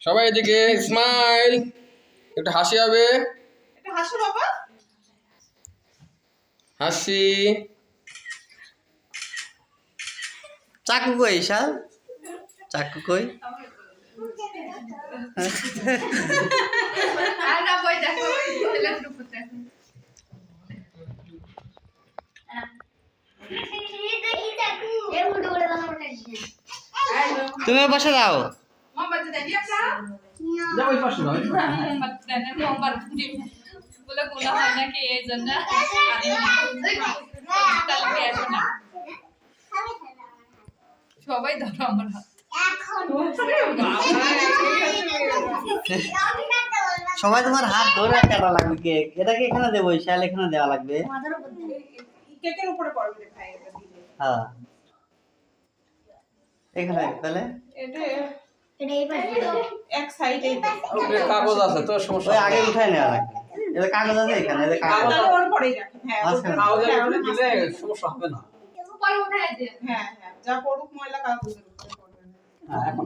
সবাই এদিকে স্মাইল, একটু হাসি হবে, একটু হাসো বাবা। হাসি। চাকু কই শাল? চাকু কই? আর না বই দেখো, তাহলে একটু করতে দেখো। তুমি বসে দাও। মোমবাতি দেন একটা। যাও ওই পাশে যাও। মোমবাতি দেন, মোমবাতি বলে গোলা হয় না কি এই জন্য। তাহলে পেয়েছো না। সবাই ধরো আমার হাত। সবাই তোমার হাত ধরে কাটা লাগবে কেক। এটা কি এখানে দেবো? শাল এখানে দেওয়া লাগবে। কেকের উপরে পড়বে রে ভাই, এটা দিলে। হ্যাঁ এখানে তাহলে এটা এক সাইডে ওপরে কাগজ আছে তো, সমস্যা ওই নেই। আগে উঠায় নেওয়া লাগবে। এটা কাগজ আছে এখানে, এটা কাগজ। তাহলে ওর পরেই রাখেন। হ্যাঁ আচ্ছা। কাগজের উপরে দিলে সমস্যা হবে না। উপরে উঠাই দেন। হ্যাঁ হ্যাঁ, যা পড়ুক ময়লা কাগজের উপরে পড়বে। হ্যাঁ, এখন